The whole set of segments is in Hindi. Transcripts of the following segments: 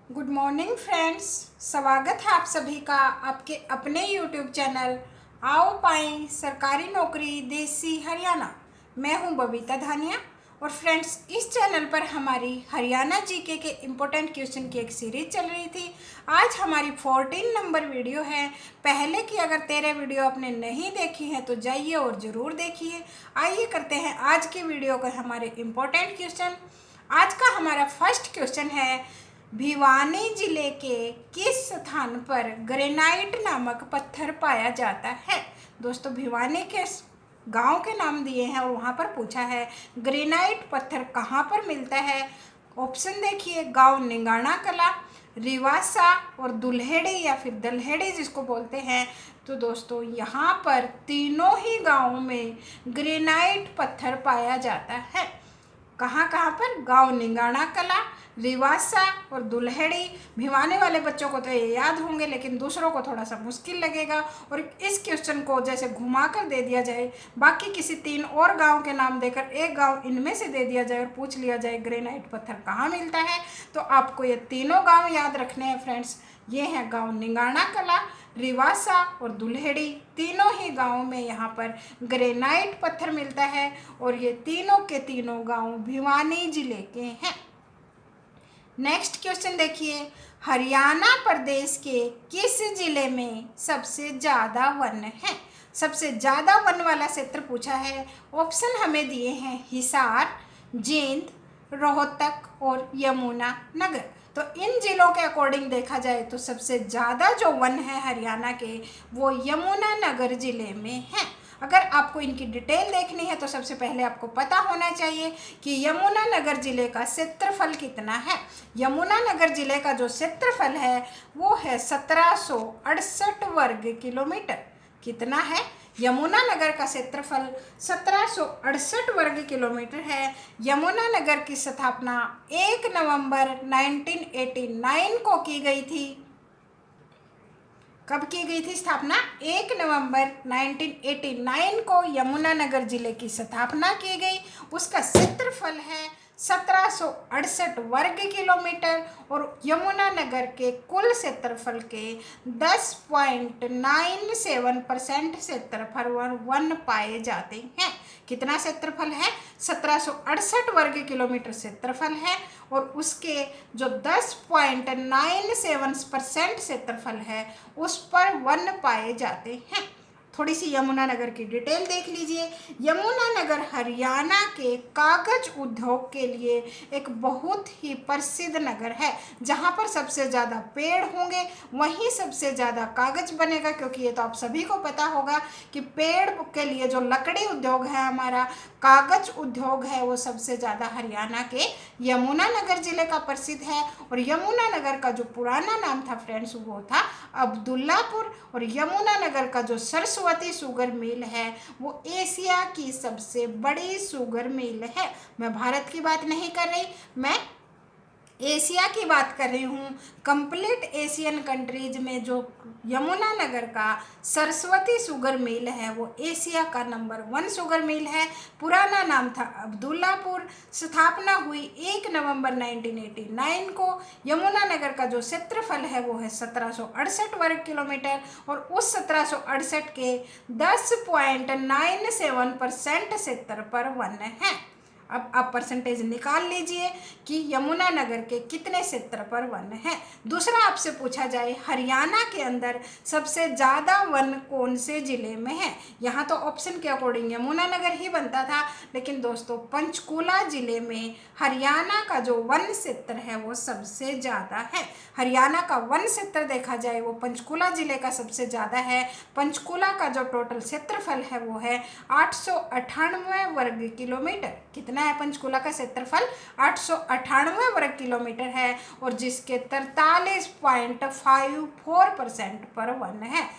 Good morning friends. स्वागत है आप सभी का आपके अपने यूट्यूब चैनल आओ पाएं सरकारी नौकरी देसी हरियाणा। मैं हूं बबीता धानिया और फ्रेंड्स इस चैनल पर हमारी हरियाणा जीके के इम्पोर्टेंट क्वेश्चन की एक सीरीज चल रही थी। आज हमारी 14 नंबर वीडियो है। पहले की अगर 13 वीडियो आपने नहीं देखी है तो जाइए और ज़रूर देखिए। आइए करते हैं आज की वीडियो के हमारे इम्पोर्टेंट क्वेश्चन। आज का हमारा फर्स्ट क्वेश्चन है, भिवानी जिले के किस स्थान पर ग्रेनाइट नामक पत्थर पाया जाता है। दोस्तों भिवानी के गांव के नाम दिए हैं और वहां पर पूछा है ग्रेनाइट पत्थर कहां पर मिलता है। ऑप्शन देखिए, गांव निंगाणा कला, रिवासा और दुल्हेड़ी या फिर दल्हेड़ी जिसको बोलते हैं। तो दोस्तों यहाँ पर तीनों ही गांवों में ग्रेनाइट पत्थर पाया जाता है। कहाँ कहाँ पर? गांव निंगाणा कला, रिवासा और दुल्हेड़ी। भिवानी वाले बच्चों को तो ये याद होंगे लेकिन दूसरों को थोड़ा सा मुश्किल लगेगा और इस क्वेश्चन को जैसे घुमा कर दे दिया जाए, बाकी किसी 3 और गांव के नाम देकर एक गांव इनमें से दे दिया जाए और पूछ लिया जाए ग्रेनाइट पत्थर कहाँ मिलता है, तो आपको ये तीनों गाँव याद रखने हैं फ्रेंड्स। ये हैं गांव निंगाणा कला, रिवासा और दुल्हेड़ी। तीनों ही गांवों में यहाँ पर ग्रेनाइट पत्थर मिलता है और ये तीनों के तीनों गांव भिवानी जिले के हैं। नेक्स्ट क्वेश्चन देखिए, हरियाणा प्रदेश के किस जिले में सबसे ज़्यादा वन है। सबसे ज़्यादा वन वाला क्षेत्र पूछा है। ऑप्शन हमें दिए हैं हिसार, जींद, रोहतक और यमुनानगर। तो इन जिलों के अकॉर्डिंग देखा जाए तो सबसे ज़्यादा जो वन है हरियाणा के वो यमुनानगर ज़िले में है। अगर आपको इनकी डिटेल देखनी है तो सबसे पहले आपको पता होना चाहिए कि यमुनानगर ज़िले का क्षेत्रफल कितना है। यमुनानगर ज़िले का जो क्षेत्रफल है वो है 1768 वर्ग किलोमीटर। कितना है? यमुनानगर का क्षेत्रफल 1768 वर्ग किलोमीटर है। यमुनानगर की स्थापना 1 नवंबर 1989 को की गई थी। कब की गई थी स्थापना? 1 नवंबर 1989 को यमुनानगर जिले की स्थापना की गई। उसका क्षेत्रफल है 1768 वर्ग किलोमीटर और यमुनानगर के कुल क्षेत्रफल के 10.97% क्षेत्रफल वन पाए जाते हैं। कितना क्षेत्रफल है? 1768 वर्ग किलोमीटर क्षेत्रफल है और उसके जो 10.97% क्षेत्रफल है उस पर वन पाए जाते हैं। थोड़ी सी यमुनानगर की डिटेल देख लीजिए। यमुनानगर हरियाणा के कागज उद्योग के लिए एक बहुत ही प्रसिद्ध नगर है। जहाँ पर सबसे ज़्यादा पेड़ होंगे वहीं सबसे ज़्यादा कागज बनेगा, क्योंकि ये तो आप सभी को पता होगा कि पेड़ के लिए जो लकड़ी उद्योग है, हमारा कागज उद्योग है, वो सबसे ज़्यादा हरियाणा के यमुनानगर ज़िले का प्रसिद्ध है। और यमुनानगर का जो पुराना नाम था फ्रेंड्स वो था अब्दुल्लापुर। और यमुनानगर का जो सरस्वती शुगर मिल है वो एशिया की सबसे बड़ी शुगर मिल है। मैं भारत की बात नहीं कर रही, मैं एशिया की बात कर रही हूँ। कंप्लीट एशियन कंट्रीज में जो यमुनानगर का सरस्वती शुगर मिल है वो एशिया का नंबर 1 शुगर मिल है। पुराना नाम था अब्दुल्लापुर। स्थापना हुई 1 नवंबर 1989 को। यमुनानगर का जो क्षेत्रफल है वो है 1768 वर्ग किलोमीटर और उस 1768 के 10.97% क्षेत्र पर वन है। अब आप परसेंटेज निकाल लीजिए कि यमुनानगर के कितने क्षेत्र पर वन है। दूसरा आपसे पूछा जाए हरियाणा के अंदर सबसे ज़्यादा वन कौन से ज़िले में है। यहाँ तो ऑप्शन के अकॉर्डिंग यमुनानगर ही बनता था, लेकिन दोस्तों पंचकुला ज़िले में हरियाणा का जो वन क्षेत्र है वो सबसे ज़्यादा है। हरियाणा का वन क्षेत्र देखा जाए वो पंचकुला ज़िले का सबसे ज़्यादा है। पंचकुला का जो टोटल क्षेत्रफल है वो है 898 वर्ग किलोमीटर। कितना है पंचकुला का क्षेत्रफल? 898 वर्ग किलोमीटर है और जिसके 43.54% पर वन है।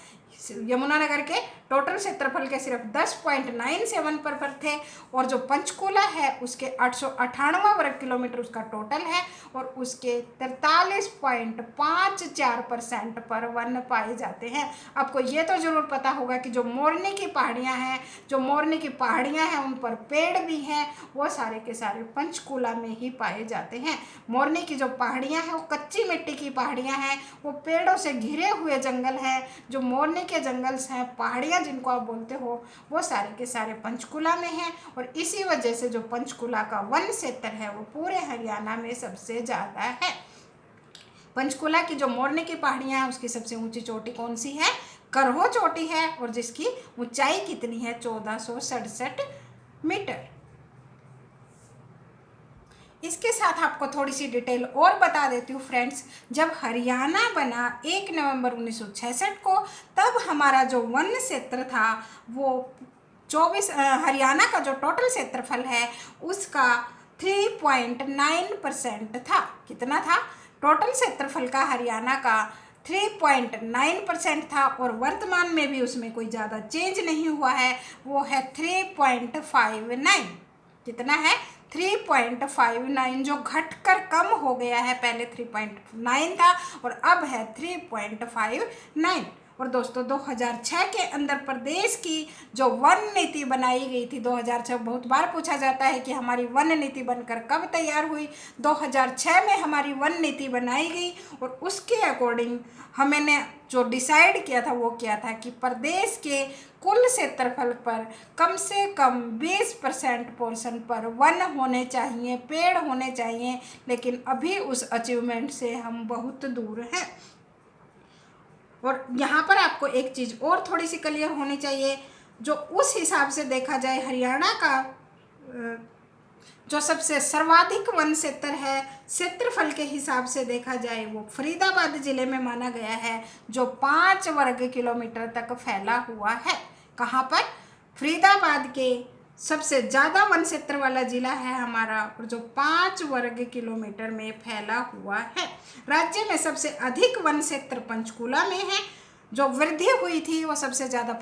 यमुनानगर के टोटल क्षेत्रफल के सिर्फ 10.97 पर थे, और जो पंचकूला है उसके 898 वर्ग किलोमीटर उसका टोटल है, और उसके 43.54% पर वन पाए जाते हैं। आपको ये तो ज़रूर पता होगा कि जो मोरनी की पहाड़ियाँ हैं, उन पर पेड़ भी हैं, वो सारे के सारे पंचकूला में ही पाए जाते हैं। मोरनी की जो पहाड़ियाँ हैं वो कच्ची मिट्टी की पहाड़ियाँ हैं, वो पेड़ों से घिरे हुए जंगल हैं। जो मोरनी के जंगल हैं, पहाड़ियाँ जिनको आप बोलते हो, वो सारे के सारे पंचकूला में हैं, और इसी वजह से जो पंचकूला का वन क्षेत्र है वो पूरे हरियाणा में सबसे ज़्यादा है। पंचकूला की जो मोरनी की पहाड़ियाँ हैं उसकी सबसे ऊंची चोटी कौन सी है? करहो चोटी है, और जिसकी ऊंचाई कितनी है? 1467 मीटर। इसके साथ आपको थोड़ी सी डिटेल और बता देती हूँ फ्रेंड्स। जब हरियाणा बना 1 नवंबर 1966 को, तब हमारा जो वन क्षेत्र था वो 24 हरियाणा का जो टोटल क्षेत्रफल है उसका 3.9% था। कितना था? टोटल क्षेत्रफल का हरियाणा का 3.9% था, और वर्तमान में भी उसमें कोई ज़्यादा चेंज नहीं हुआ है, वो है 3.59। कितना है? 3.59, जो घटकर कम हो गया है। पहले 3.9 था और अब है 3.59। और दोस्तों 2006 के अंदर प्रदेश की जो वन नीति बनाई गई थी, 2006 बहुत बार पूछा जाता है कि हमारी वन नीति बनकर कब तैयार हुई। 2006 में हमारी वन नीति बनाई गई, और उसके अकॉर्डिंग हमने जो डिसाइड किया था वो क्या था कि प्रदेश के कुल क्षेत्रफल पर कम से कम 20% पोर्शन पर वन होने चाहिए, पेड़ होने चाहिए। लेकिन अभी उस अचीवमेंट से हम बहुत दूर हैं। और यहाँ पर आपको एक चीज़ और थोड़ी सी क्लियर होनी चाहिए। जो उस हिसाब से देखा जाए, हरियाणा का जो सबसे सर्वाधिक वन क्षेत्र है क्षेत्रफल के हिसाब से देखा जाए, वो फरीदाबाद जिले में माना गया है, जो 5 वर्ग किलोमीटर तक फैला हुआ है। कहाँ पर? फरीदाबाद के सबसे ज़्यादा वन क्षेत्र वाला जिला है हमारा, और जो 5 वर्ग किलोमीटर में फैला हुआ है। राज्य में सबसे अधिक वन क्षेत्र पंचकूला में है। जो वृद्धि हुई थी वो सबसे ज़्यादा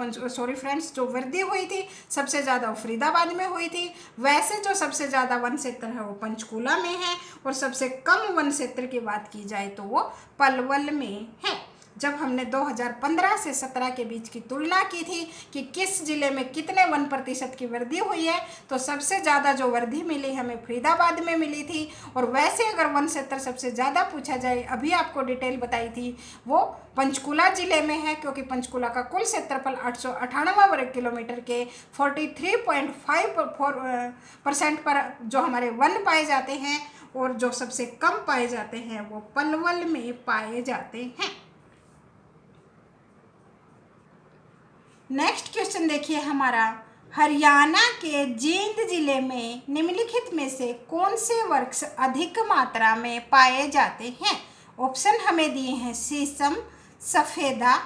जो वृद्धि हुई थी सबसे ज़्यादा फरीदाबाद में हुई थी। वैसे जो सबसे ज़्यादा वन क्षेत्र है वो पंचकूला में है, और सबसे कम वन क्षेत्र की बात की जाए तो वो पलवल में है। जब हमने 2015 से 17 के बीच की तुलना की थी कि किस जिले में कितने 1% की वृद्धि हुई है, तो सबसे ज़्यादा जो वृद्धि मिली हमें फरीदाबाद में मिली थी। और वैसे अगर वन क्षेत्र सबसे ज़्यादा पूछा जाए, अभी आपको डिटेल बताई थी, वो पंचकूला जिले में है, क्योंकि पंचकूला का कुल क्षेत्रफल 898 वर्ग किलोमीटर के 43.54% पर जो हमारे वन पाए जाते हैं, और जो सबसे कम पाए जाते हैं वो पलवल में पाए जाते हैं। नेक्स्ट क्वेश्चन देखिए हमारा, हरियाणा के जींद जिले में निम्नलिखित में से कौन से वृक्ष अधिक मात्रा में पाए जाते हैं? ऑप्शन हमें दिए हैं शीशम, सफेदा,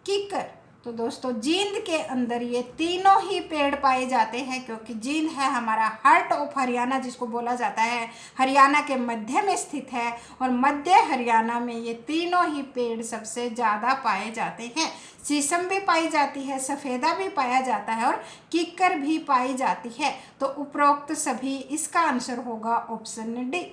कीकर। तो दोस्तों जींद के अंदर ये तीनों ही पेड़ पाए जाते हैं, क्योंकि जींद है हमारा हार्ट ऑफ हरियाणा जिसको बोला जाता है, हरियाणा के मध्य में स्थित है, और मध्य हरियाणा में ये तीनों ही पेड़ सबसे ज़्यादा पाए जाते हैं। शीशम भी पाई जाती है, सफ़ेदा भी पाया जाता है, और कीकर भी पाई जाती है। तो उपरोक्त सभी, इसका आंसर होगा ऑप्शन डी।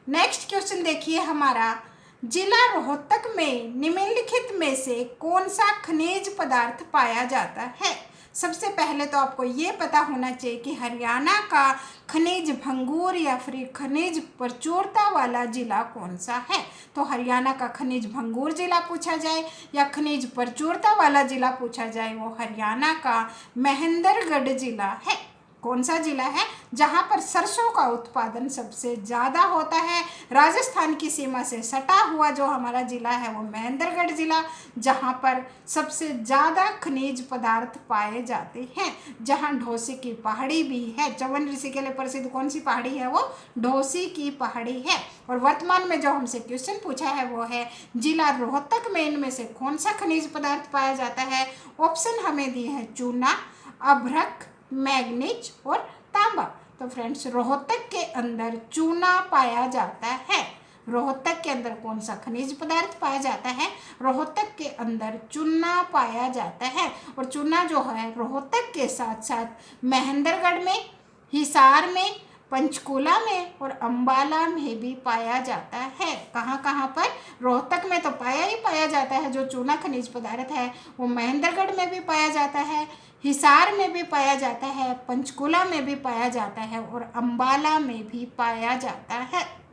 नेक्स्ट क्वेश्चन देखिए हमारा, जिला रोहतक में निम्नलिखित में से कौन सा खनिज पदार्थ पाया जाता है? सबसे पहले तो आपको ये पता होना चाहिए कि हरियाणा का खनिज भंगूर या फिर खनिज प्रचुरता वाला जिला कौन सा है। तो हरियाणा का खनिज भंगूर जिला पूछा जाए या खनिज प्रचुरता वाला जिला पूछा जाए, वो हरियाणा का महेंद्रगढ़ जिला है। कौन सा जिला है? जहाँ पर सरसों का उत्पादन सबसे ज़्यादा होता है। राजस्थान की सीमा से सटा हुआ जो हमारा जिला है वो महेंद्रगढ़ जिला, जहाँ पर सबसे ज़्यादा खनिज पदार्थ पाए जाते हैं, जहाँ ढोसी की पहाड़ी भी है। च्यवन ऋषि के लिए प्रसिद्ध कौन सी पहाड़ी है? वो ढोसी की पहाड़ी है। और वर्तमान में जो हमसे क्वेश्चन पूछा है वो है जिला रोहतक में इनमें से कौन सा खनिज पदार्थ पाया जाता है? ऑप्शन हमें दिए हैं चूना, अभ्रक, मैग्नीज और तांबा। तो फ्रेंड्स रोहतक के अंदर चूना पाया जाता है। रोहतक के अंदर कौन सा खनिज पदार्थ पाया जाता है? रोहतक के अंदर चूना पाया जाता है। और चूना जो है रोहतक के साथ साथ महेंद्रगढ़ में, हिसार में, पंचकूला में और अंबाला में भी पाया जाता है। कहाँ कहाँ पर? रोहतक में तो पाया ही पाया जाता है जो चूना खनिज पदार्थ है, वो महेंद्रगढ़ में भी पाया जाता है, हिसार में भी पाया जाता है, पंचकूला में भी पाया जाता है और अंबाला में भी पाया जाता है।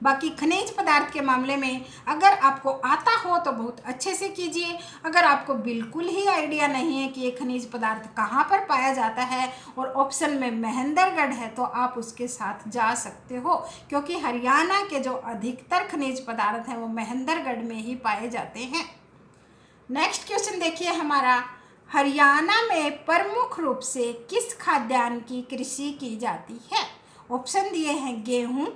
बाकी खनिज पदार्थ के मामले में अगर आपको आता हो तो बहुत अच्छे से कीजिए। अगर आपको बिल्कुल ही आइडिया नहीं है कि ये खनिज पदार्थ कहाँ पर पाया जाता है और ऑप्शन में महेंद्रगढ़ है तो आप उसके साथ जा सकते हो, क्योंकि हरियाणा के जो अधिकतर खनिज पदार्थ हैं वो महेंद्रगढ़ में ही पाए जाते हैं। नेक्स्ट क्वेश्चन देखिए हमारा, हरियाणा में प्रमुख रूप से किस खाद्यान्न की कृषि की जाती है? ऑप्शन दिए हैं गेहूँ,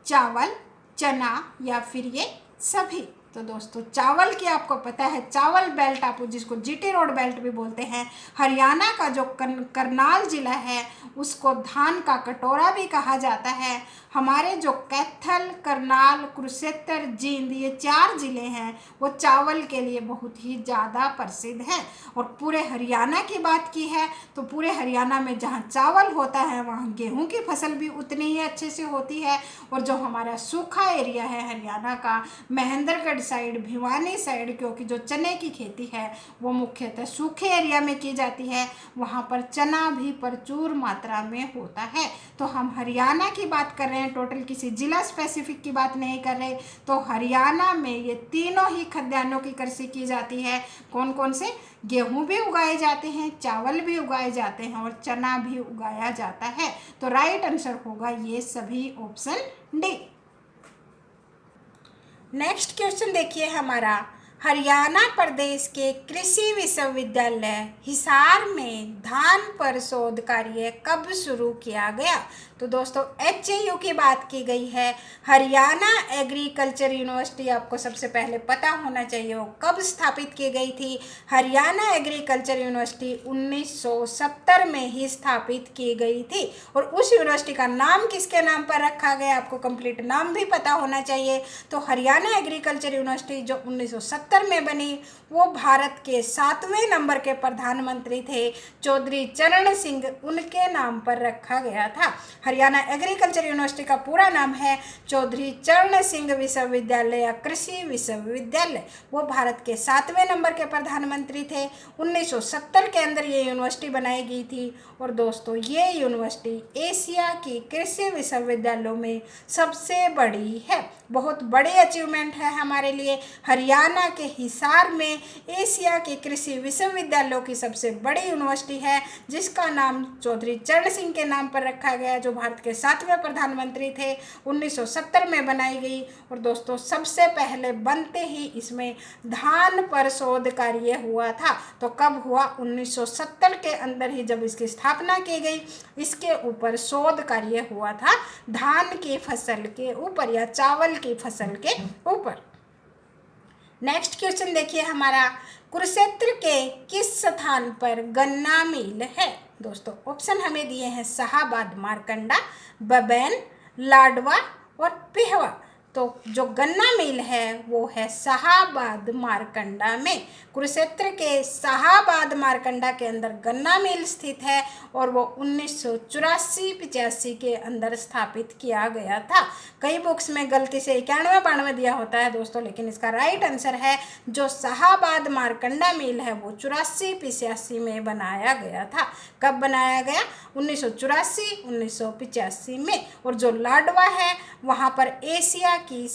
चावल, चना या फिर ये सभी। तो दोस्तों चावल की आपको पता है, चावल बेल्ट आप जिसको जीटी रोड बेल्ट भी बोलते हैं, हरियाणा का जो करनाल जिला है उसको धान का कटोरा भी कहा जाता है। हमारे जो कैथल, करनाल, कुरुक्षेत्र, जींद ये 4 ज़िले हैं वो चावल के लिए बहुत ही ज़्यादा प्रसिद्ध हैं। और पूरे हरियाणा की बात की है तो पूरे हरियाणा में जहाँ चावल होता है वहाँ गेहूं की फसल भी उतनी ही अच्छे से होती है। और जो हमारा सूखा एरिया है हरियाणा का, महेंद्रगढ़ साइड, भिवानी साइड, क्योंकि जो चने की खेती है वो मुख्यतः सूखे एरिया में की जाती है, वहाँ पर चना भी प्रचुर मात्रा में होता है। तो हम हरियाणा की बात कर रहे हैं, टोटल किसी जिला स्पेसिफिक की बात नहीं कर रहे। तो हरियाणा में ये तीनों ही खाद्यान्नों की कृषि की जाती है। कौन कौन से? गेहूं भी उगाए जाते हैं, चावल भी उगाए जाते हैं और चना भी उगाया जाता है। तो राइट आंसर होगा ये सभी ऑप्शन डी। नेक्स्ट क्वेश्चन देखिए हमारा, हरियाणा प्रदेश के कृषि विश्वविद्यालय हिसार में धान पर शोध कार्य कब शुरू किया गया? तो दोस्तों HAU की बात की गई है। हरियाणा एग्रीकल्चर यूनिवर्सिटी आपको सबसे पहले पता होना चाहिए वो कब स्थापित की गई थी। हरियाणा एग्रीकल्चर यूनिवर्सिटी 1970 में ही स्थापित की गई थी। और उस यूनिवर्सिटी का नाम किसके नाम पर रखा गया, आपको कंप्लीट नाम भी पता होना चाहिए। तो हरियाणा एग्रीकल्चर यूनिवर्सिटी जो 1970 में बनी वो भारत के 7वें नंबर के प्रधानमंत्री थे चौधरी चरण सिंह, उनके नाम पर रखा गया था। हरियाणा एग्रीकल्चर यूनिवर्सिटी का पूरा नाम है चौधरी चरण सिंह विश्वविद्यालय या कृषि विश्वविद्यालय। वो भारत के 7वें नंबर के प्रधानमंत्री थे। 1970 के अंदर ये यूनिवर्सिटी बनाई गई थी। और दोस्तों ये यूनिवर्सिटी एशिया की कृषि विश्वविद्यालयों में सबसे बड़ी है। बहुत बड़ी अचीवमेंट है हमारे लिए। हरियाणा के हिसार में एशिया के कृषि विश्वविद्यालयों की सबसे बड़ी यूनिवर्सिटी है जिसका नाम चौधरी चरण सिंह के नाम पर रखा गया, जो भारत के 7वें प्रधानमंत्री थे। 1970 में बनाई गई। और दोस्तों सबसे पहले बनते ही इसमें धान पर शोध कार्य हुआ था। तो कब हुआ? 1970 के अंदर ही जब इसकी स्थापना की गई, इसके ऊपर शोध कार्य हुआ था धान की फसल के ऊपर या चावल की फसल के ऊपर। नेक्स्ट क्वेश्चन देखिए हमारा, कुरुक्षेत्र के किस स्थान पर गन्ना मिल है? दोस्तों ऑप्शन हमें दिए हैं शाहाबाद मारकंडा, बबैन, लाडवा और पेहवा। तो जो गन्ना मिल है वो है शाहाबाद मारकंडा में। कुरुक्षेत्र के शाहाबाद मारकंडा के अंदर गन्ना मिल स्थित है और वो 1984-85 के अंदर स्थापित किया गया था। कई बुक्स में गलती से 91-92 दिया होता है दोस्तों, लेकिन इसका राइट आंसर है जो शाहाबाद मारकंडा मिल है वो 84-85 में बनाया गया था। कब बनाया गया? 1984-1985 में। और जो लाडवा है वहाँ पर एशिया की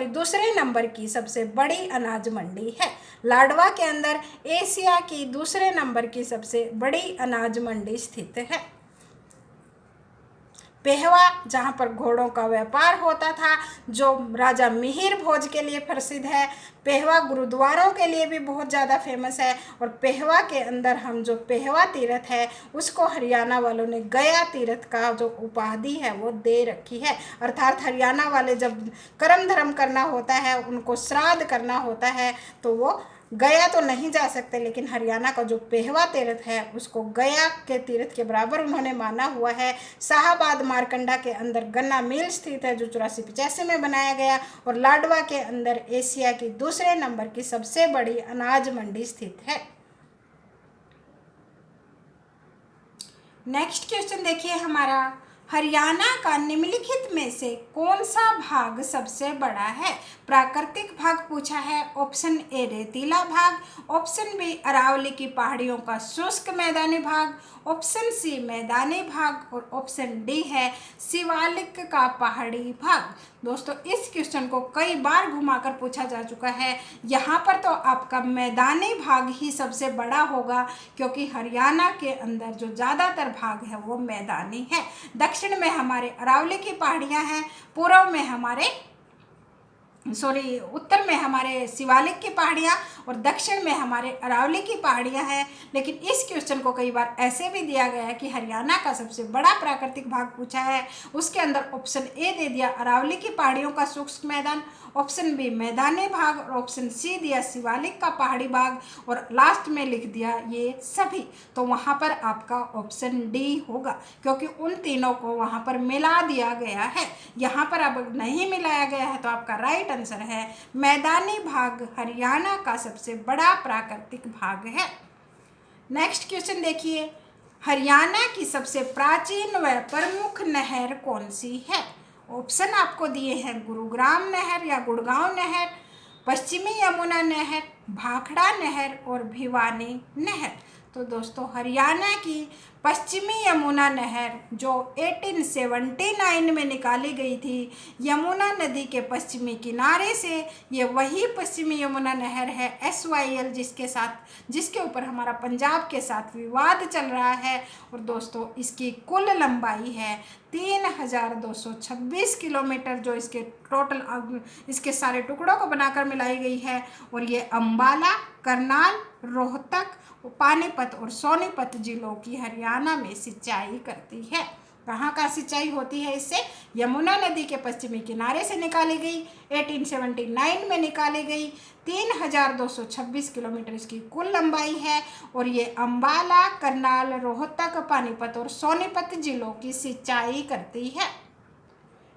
दूसरे नंबर की सबसे बड़ी अनाज मंडी है। लाडवा के अंदर एशिया की दूसरे नंबर की सबसे बड़ी अनाज मंडी स्थित है। पेहवा जहाँ पर घोड़ों का व्यापार होता था, जो राजा मिहिर भोज के लिए प्रसिद्ध है। पेहवा गुरुद्वारों के लिए भी बहुत ज़्यादा फेमस है। और पेहवा के अंदर हम जो पेहवा तीर्थ है उसको हरियाणा वालों ने गया तीर्थ का जो उपाधि है वो दे रखी है। अर्थात हरियाणा वाले जब कर्म धर्म करना होता है, उनको श्राद्ध करना होता है तो वो गया तो नहीं जा सकते, लेकिन हरियाणा का जो पेहवा तीर्थ है उसको गया के तीर्थ के बराबर उन्होंने माना हुआ है। शाहाबाद मारकंडा के अंदर गन्ना मिल स्थित है जो 84-85 में बनाया गया, और लाडवा के अंदर एशिया की दूसरे नंबर की सबसे बड़ी अनाज मंडी स्थित है। नेक्स्ट क्वेश्चन देखिए हमारा, हरियाणा का निम्नलिखित में से कौन सा भाग सबसे बड़ा है? प्राकृतिक भाग पूछा है। ऑप्शन ए रेतीला भाग, ऑप्शन बी अरावली की पहाड़ियों का शुष्क मैदानी भाग, ऑप्शन सी मैदानी भाग, और ऑप्शन डी है शिवालिक का पहाड़ी भाग। दोस्तों इस क्वेश्चन को कई बार घुमाकर पूछा जा चुका है। यहाँ पर तो आपका मैदानी भाग ही सबसे बड़ा होगा, क्योंकि हरियाणा के अंदर जो ज़्यादातर भाग है वो मैदानी है। दक्षिण में हमारे अरावली की पहाड़ियाँ हैं, पूर्व में हमारे उत्तर में हमारे शिवालिक की पहाड़ियाँ और दक्षिण में हमारे अरावली की पहाड़ियाँ हैं। लेकिन इस क्वेश्चन को कई बार ऐसे भी दिया गया है कि हरियाणा का सबसे बड़ा प्राकृतिक भाग पूछा है, उसके अंदर ऑप्शन ए दे दिया अरावली की पहाड़ियों का शुष्क मैदान, ऑप्शन बी मैदानी भाग, और ऑप्शन सी दिया शिवालिक का पहाड़ी भाग, और लास्ट में लिख दिया ये सभी। तो वहाँ पर आपका ऑप्शन डी होगा, क्योंकि उन तीनों को वहाँ पर मिला दिया गया है। यहाँ पर अब नहीं मिलाया गया है तो आपका राइट आंसर है मैदानी भाग हरियाणा का सबसे बड़ा प्राकृतिक भाग है। नेक्स्ट क्वेश्चन देखिए, हरियाणा की सबसे प्राचीन व प्रमुख नहर कौन सी है? ऑप्शन आपको दिए हैं गुरुग्राम नहर या गुड़गांव नहर, पश्चिमी यमुना नहर, भाखड़ा नहर और भिवानी नहर। तो दोस्तों हरियाणा की पश्चिमी यमुना नहर जो 1879 में निकाली गई थी यमुना नदी के पश्चिमी किनारे से, ये वही पश्चिमी यमुना नहर है SYL, जिसके ऊपर हमारा पंजाब के साथ विवाद चल रहा है। और दोस्तों इसकी कुल लंबाई है 3226 किलोमीटर, जो इसके टोटल इसके सारे टुकड़ों को बनाकर मिलाई गई है। और ये अंबाला, करनाल, रोहतक, पानीपत और सोनीपत जिलों की हरियाणा में सिंचाई करती है। कहाँ का सिंचाई होती है इससे? यमुना नदी के पश्चिमी किनारे से निकाली गई, 1879 में निकाली गई, 3226 किलोमीटर इसकी कुल लंबाई है। और ये अंबाला, करनाल, रोहतक, पानीपत और सोनीपत जिलों की सिंचाई करती है।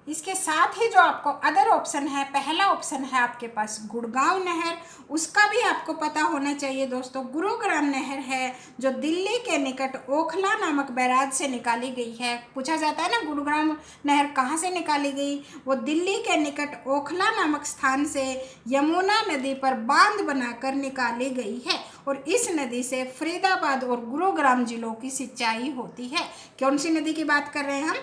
इसके साथ ही जो आपको अदर ऑप्शन है, पहला ऑप्शन है आपके पास गुड़गांव नहर, उसका भी आपको पता होना चाहिए दोस्तों। गुरुग्राम नहर है जो दिल्ली के निकट ओखला नामक बैराज से निकाली गई है। पूछा जाता है ना गुरुग्राम नहर कहाँ से निकाली गई? वो दिल्ली के निकट ओखला नामक स्थान से यमुना नदी पर बांध बनाकर निकाली गई है। और इस नदी से फरीदाबाद और गुरुग्राम जिलों की सिंचाई होती है। कौन सी नदी की बात कर रहे हैं हम?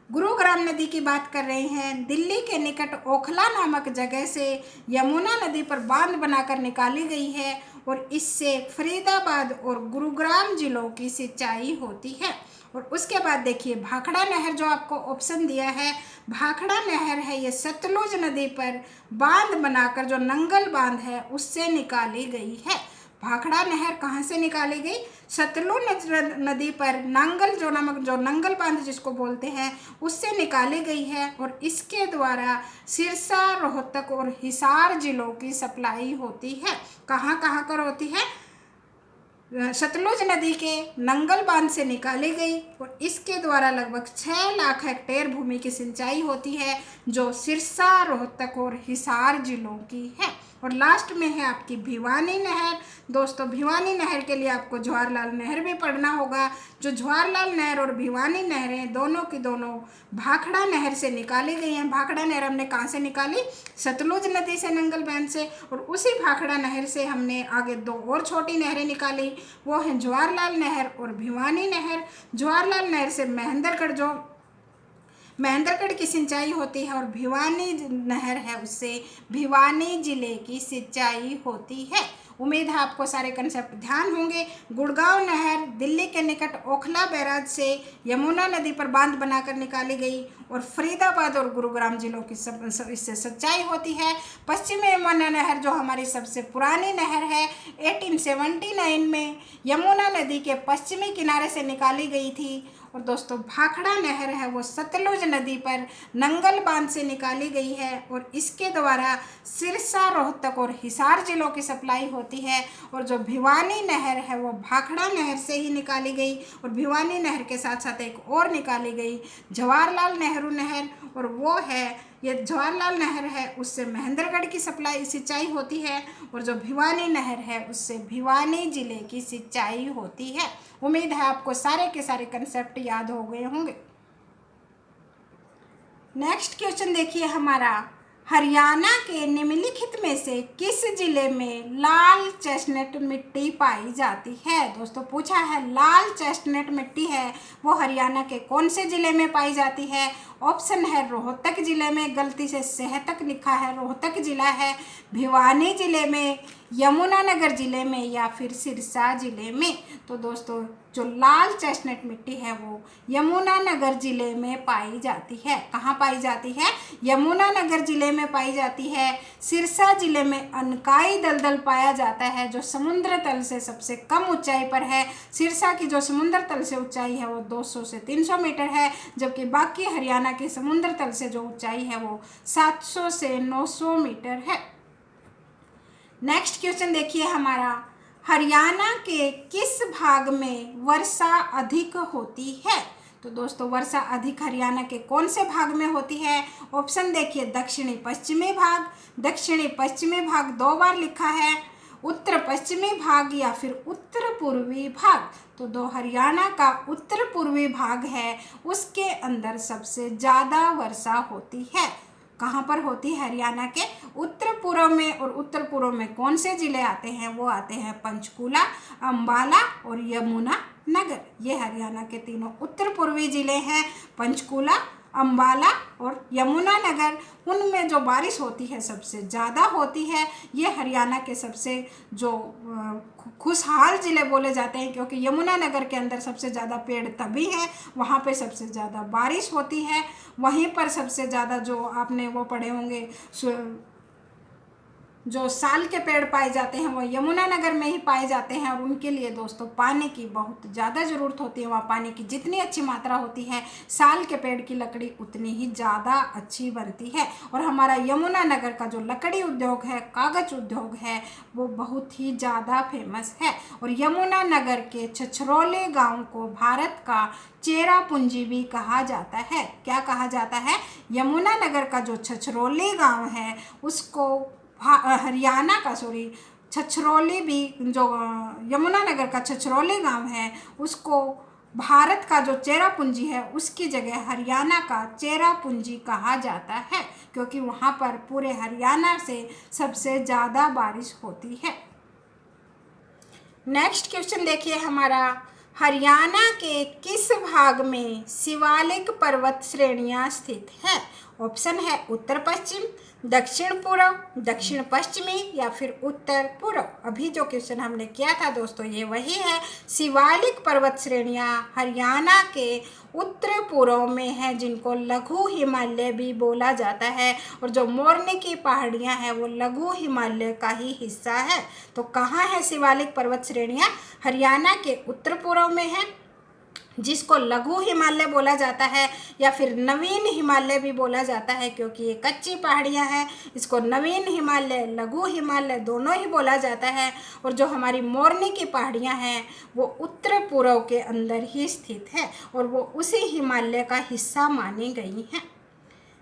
गुरुग्राम नदी की बात कर रहे हैं। दिल्ली के निकट ओखला नामक जगह से यमुना नदी पर बांध बनाकर निकाली गई है और इससे फरीदाबाद और गुरुग्राम जिलों की सिंचाई होती है। और उसके बाद देखिए भाखड़ा नहर जो आपको ऑप्शन दिया है, भाखड़ा नहर है ये सतलुज नदी पर बांध बनाकर जो नंगल बांध है उससे निकाली गई है। भाखड़ा नहर कहाँ से निकाली गई? सतलुज नदी पर नांगल जो नंगल बांध जिसको बोलते हैं उससे निकाली गई है। और इसके द्वारा सिरसा, रोहतक और हिसार जिलों की सप्लाई होती है। कहाँ कहाँ कर होती है? सतलुज नदी के नंगल बांध से निकाली गई और इसके द्वारा लगभग 6 लाख हेक्टेयर भूमि की सिंचाई होती है जो सिरसा, रोहतक और हिसार जिलों की है। और लास्ट में है आपकी भिवानी नहर। दोस्तों भिवानी नहर के लिए आपको जवाहरलाल नहर भी पढ़ना होगा। जो जवाहरलाल नहर और भिवानी नहरें दोनों की दोनों भाखड़ा नहर से निकाली गई हैं। भाखड़ा नहर हमने कहाँ से निकाली? सतलुज नदी से, नंगल बांध से। और उसी भाखड़ा नहर से हमने आगे 2 और छोटी नहरें निकाली, वो हैं जवाहरलाल नहर और भिवानी नहर। जवाहरलाल नहर से महेंद्रगढ़ की सिंचाई होती है और भिवानी नहर है उससे भिवानी जिले की सिंचाई होती है। उम्मीद है आपको सारे कंसेप्ट ध्यान होंगे। गुड़गांव नहर दिल्ली के निकट ओखला बैराज से यमुना नदी पर बांध बनाकर निकाली गई और फरीदाबाद और गुरुग्राम जिलों की इससे सिंचाई होती है। पश्चिमी यमुना नहर जो हमारी सबसे पुरानी नहर है 1879 में यमुना नदी के पश्चिमी किनारे से निकाली गई थी और दोस्तों भाखड़ा नहर है वो सतलुज नदी पर नंगल बांध से निकाली गई है और इसके द्वारा सिरसा, रोहतक और हिसार जिलों की सप्लाई होती है। और जो भिवानी नहर है वो भाखड़ा नहर से ही निकाली गई और भिवानी नहर के साथ साथ एक और निकाली गई जवाहरलाल नेहरू नहर, और वो है ये जवाहरलाल नहर है उससे महेंद्रगढ़ की सप्लाई सिंचाई होती है और जो भिवानी नहर है उससे भिवानी जिले की सिंचाई होती है। उम्मीद है आपको सारे के सारे कंसेप्ट याद हो गए होंगे। नेक्स्ट क्वेश्चन देखिए हमारा, हरियाणा के निम्नलिखित में से किस जिले में लाल चेस्टनट मिट्टी पाई जाती है। दोस्तों पूछा है लाल चेस्टनट मिट्टी है वो हरियाणा के कौन से जिले में पाई जाती है। ऑप्शन है रोहतक जिले में, गलती से सेहतक लिखा है, रोहतक जिला है, भिवानी जिले में, यमुनानगर जिले में या फिर सिरसा जिले में। तो दोस्तों जो लाल चेस्टनट मिट्टी है वो यमुनानगर जिले में पाई जाती है। कहाँ पाई जाती है? यमुनानगर जिले में पाई जाती है। सिरसा जिले में अनकाई दलदल पाया जाता है जो समुद्र तल से सबसे कम ऊंचाई पर है। सिरसा की जो समुद्र तल से ऊंचाई है वो 200 से 300 मीटर है, जबकि बाकी हरियाणा की समुद्र तल से जो ऊंचाई है वो 700 से 900 मीटर है। नेक्स्ट क्वेश्चन देखिए हमारा, हरियाणा के किस भाग में वर्षा अधिक होती है। तो दोस्तों वर्षा अधिक हरियाणा के कौन से भाग में होती है। ऑप्शन देखिए, दक्षिणी पश्चिमी भाग, दक्षिणी पश्चिमी भाग 2 बार लिखा है, उत्तर पश्चिमी भाग या फिर उत्तर पूर्वी भाग। तो दो हरियाणा का उत्तर पूर्वी भाग है उसके अंदर सबसे ज़्यादा वर्षा होती है। कहाँ पर होती है? हरियाणा के उत्तर पूर्व में। और उत्तर पूर्व में कौन से जिले आते हैं? वो आते हैं पंचकुला, अंबाला और यमुनानगर। ये हरियाणा के तीनों उत्तर पूर्वी जिले हैं, पंचकुला, अंबाला और यमुनानगर। उनमें जो बारिश होती है सबसे ज़्यादा होती है। ये हरियाणा के सबसे जो खुशहाल ज़िले बोले जाते हैं, क्योंकि यमुनानगर के अंदर सबसे ज़्यादा पेड़ तभी हैं, वहाँ पे सबसे ज़्यादा बारिश होती है। वहीं पर सबसे ज़्यादा जो आपने वो पढ़े होंगे जो साल के पेड़ पाए जाते हैं वो यमुनानगर में ही पाए जाते हैं। और उनके लिए दोस्तों पानी की बहुत ज़्यादा ज़रूरत होती है। वहाँ पानी की जितनी अच्छी मात्रा होती है, साल के पेड़ की लकड़ी उतनी ही ज़्यादा अच्छी बनती है। और हमारा यमुनानगर का जो लकड़ी उद्योग है, कागज़ उद्योग है, वो बहुत ही ज़्यादा फेमस है। और यमुनानगर के छछरौली गाँव को भारत का चेरापूंजी भी कहा जाता है। क्या कहा जाता है? यमुनानगर का जो छछरौली गाँव है उसको हरियाणा का छछरौली भी, जो यमुनानगर का छछरौली गांव है उसको भारत का जो चेरापूंजी है उसकी जगह हरियाणा का चेरापूंजी कहा जाता है, क्योंकि वहाँ पर पूरे हरियाणा से सबसे ज़्यादा बारिश होती है। नेक्स्ट क्वेश्चन देखिए हमारा, हरियाणा के किस भाग में शिवालिक पर्वत श्रेणियाँ स्थित हैं। ऑप्शन है उत्तर पश्चिम, दक्षिण पूर्व, दक्षिण पश्चिमी या फिर उत्तर पूर्व। अभी जो क्वेश्चन हमने किया था दोस्तों ये वही है। शिवालिक पर्वत श्रेणियाँ हरियाणा के उत्तर पूर्व में है, जिनको लघु हिमालय भी बोला जाता है। और जो मोरनी की पहाड़ियाँ हैं वो लघु हिमालय का ही हिस्सा है। तो कहाँ है शिवालिक पर्वत श्रेणियाँ? हरियाणा के उत्तर पूर्व में है, जिसको लघु हिमालय बोला जाता है या फिर नवीन हिमालय भी बोला जाता है, क्योंकि ये कच्ची पहाड़ियाँ हैं। इसको नवीन हिमालय, लघु हिमालय दोनों ही बोला जाता है। और जो हमारी मोरनी की पहाड़ियाँ हैं वो उत्तर पूर्व के अंदर ही स्थित है और वो उसी हिमालय का हिस्सा मानी गई हैं।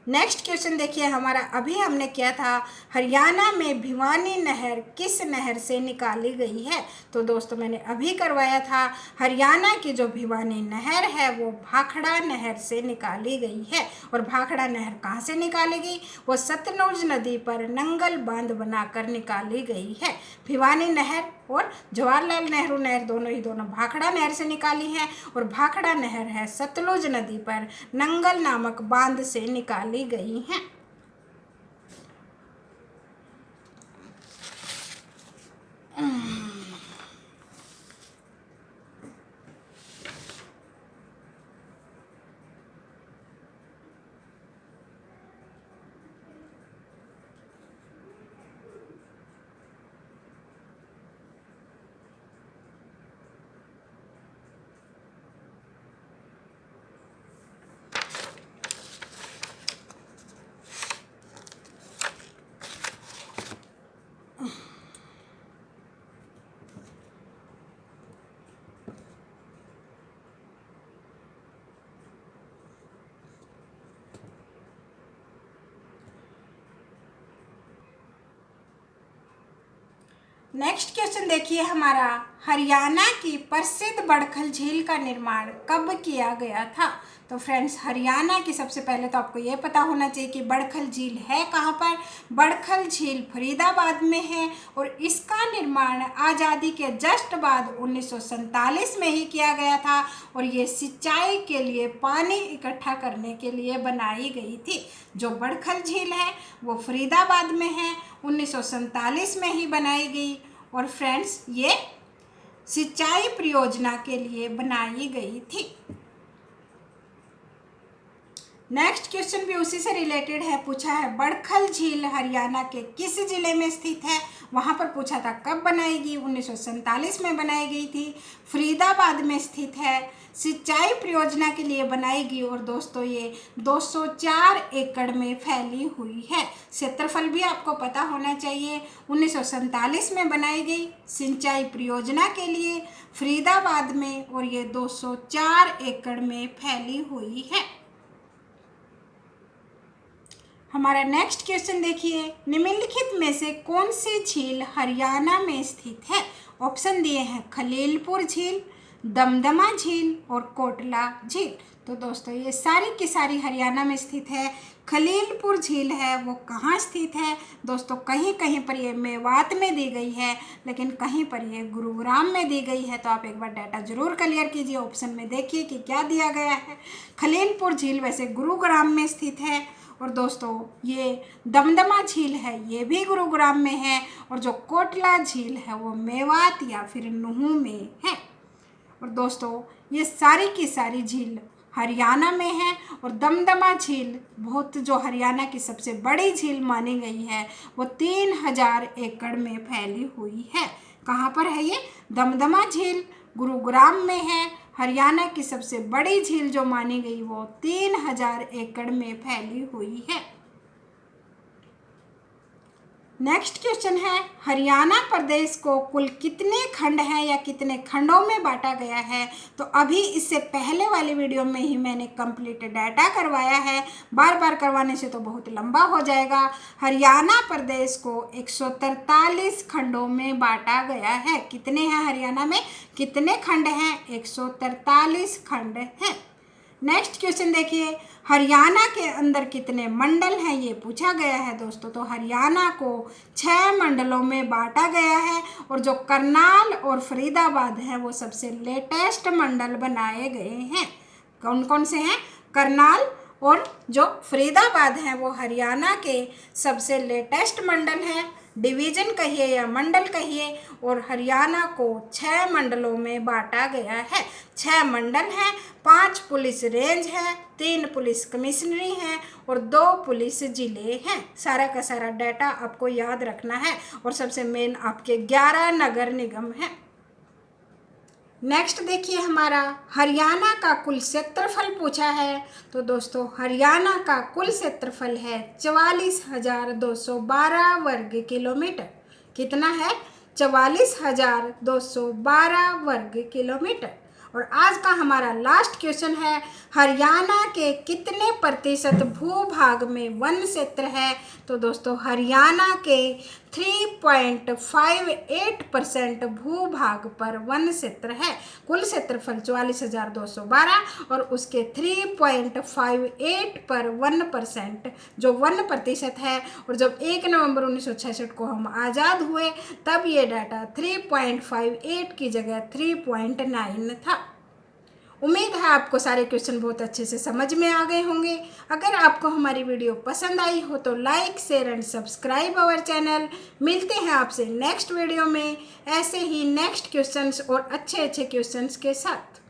नेक्स्ट क्वेश्चन देखिए हमारा, अभी हमने किया था हरियाणा में भिवानी नहर किस नहर से निकाली गई है। तो दोस्तों मैंने अभी करवाया था, हरियाणा की जो भिवानी नहर है वो भाखड़ा नहर से निकाली गई है। और भाखड़ा नहर कहाँ से निकाली गई? वो सतलुज नदी पर नंगल बांध बनाकर निकाली गई है। भिवानी नहर और जवाहरलाल नेहरू नहर दोनों भाखड़ा नहर से निकाली हैं। और भाखड़ा नहर है सतलुज नदी पर नंगल नामक बांध से निकाली गई हैं। नेक्स्ट क्वेश्चन देखिए हमारा, हरियाणा की प्रसिद्ध बड़खल झील का निर्माण कब किया गया था। तो फ्रेंड्स, हरियाणा की सबसे पहले तो आपको ये पता होना चाहिए कि बड़खल झील है कहाँ पर। बड़खल झील फरीदाबाद में है और इसका निर्माण आज़ादी के जस्ट बाद 1947 में ही किया गया था और ये सिंचाई के लिए पानी इकट्ठा करने के लिए बनाई गई थी। जो बड़खल झील है वो फरीदाबाद में है, 1947 में ही बनाई गई और फ्रेंड्स ये सिंचाई परियोजना के लिए बनाई गई थी। नेक्स्ट क्वेश्चन भी उसी से रिलेटेड है, पूछा है बड़खल झील हरियाणा के किस जिले में स्थित है। वहाँ पर पूछा था कब बनाई गई, 1947 में बनाई गई थी, फरीदाबाद में स्थित है, सिंचाई परियोजना के लिए बनाई गई और दोस्तों ये 204 एकड़ में फैली हुई है। क्षेत्रफल भी आपको पता होना चाहिए, 1947 में बनाई गई सिंचाई परियोजना के लिए फरीदाबाद में और ये 204 एकड़ में फैली हुई है। हमारा नेक्स्ट क्वेश्चन देखिए, निम्नलिखित में से कौन सी झील हरियाणा में स्थित है। ऑप्शन दिए हैं खलीलपुर झील, दमदमा झील और कोटला झील। तो दोस्तों ये सारी की सारी हरियाणा में स्थित है। खलीलपुर झील है वो कहाँ स्थित है दोस्तों, कहीं कहीं पर ये मेवात में दी गई है, लेकिन कहीं पर ये गुरुग्राम में दी गई है। तो आप एक बार डाटा जरूर क्लियर कीजिए, ऑप्शन में देखिए कि क्या दिया गया है। खलीलपुर झील वैसे गुरुग्राम में स्थित है और दोस्तों ये दमदमा झील है ये भी गुरुग्राम में है और जो कोटला झील है वो मेवात या फिर नूहू में है। और दोस्तों ये सारी की सारी झील हरियाणा में है और दमदमा झील बहुत जो हरियाणा की सबसे बड़ी झील मानी गई है वो 3000 एकड़ में फैली हुई है। कहाँ पर है ये, दमदमा झील गुरुग्राम में है। हरियाणा की सबसे बड़ी झील जो मानी गई वो 3000 एकड़ में फैली हुई है। नेक्स्ट क्वेश्चन है, हरियाणा प्रदेश को कुल कितने खंड हैं या कितने खंडों में बांटा गया है। तो अभी इससे पहले वाली वीडियो में ही मैंने कंप्लीट डाटा करवाया है, बार बार करवाने से तो बहुत लंबा हो जाएगा। हरियाणा प्रदेश को 143 खंडों में बांटा गया है। कितने हैं हरियाणा में, कितने खंड हैं, 143 खंड हैं। नेक्स्ट क्वेश्चन देखिए, हरियाणा के अंदर कितने मंडल हैं ये पूछा गया है दोस्तों। तो हरियाणा को 6 मंडलों में बांटा गया है और जो करनाल और फरीदाबाद है वो सबसे लेटेस्ट मंडल बनाए गए हैं। कौन कौन से हैं, करनाल और जो फरीदाबाद हैं वो हरियाणा के सबसे लेटेस्ट मंडल हैं, डिवीज़न कहिए या मंडल कहिए। और हरियाणा को 6 मंडलों में बांटा गया है। 6 मंडल हैं, 5 पुलिस रेंज है, 3 पुलिस कमिश्नरी हैं और 2 पुलिस जिले हैं। सारा का सारा डाटा आपको याद रखना है और सबसे मेन आपके 11 नगर निगम हैं। नेक्स्ट देखिए हमारा, हरियाणा का कुल क्षेत्रफल पूछा है। तो दोस्तों हरियाणा का कुल क्षेत्रफल है 44,212 वर्ग किलोमीटर। कितना है, 44,212 वर्ग किलोमीटर। और आज का हमारा लास्ट क्वेश्चन है, हरियाणा के कितने प्रतिशत भूभाग में वन क्षेत्र है। तो दोस्तों हरियाणा के 3.58% भूभाग पर वन क्षेत्र है। कुल क्षेत्रफल 44,212 और उसके 3.58 पर 1% जो 1% है। और जब 1 नवंबर 1966 को हम आज़ाद हुए तब ये डाटा 3.58 की जगह 3.9 था। उम्मीद है आपको सारे क्वेश्चन बहुत अच्छे से समझ में आ गए होंगे। अगर आपको हमारी वीडियो पसंद आई हो तो like share and subscribe our channel. मिलते हैं आपसे नेक्स्ट वीडियो में ऐसे ही नेक्स्ट क्वेश्चंस और अच्छे अच्छे क्वेश्चंस के साथ।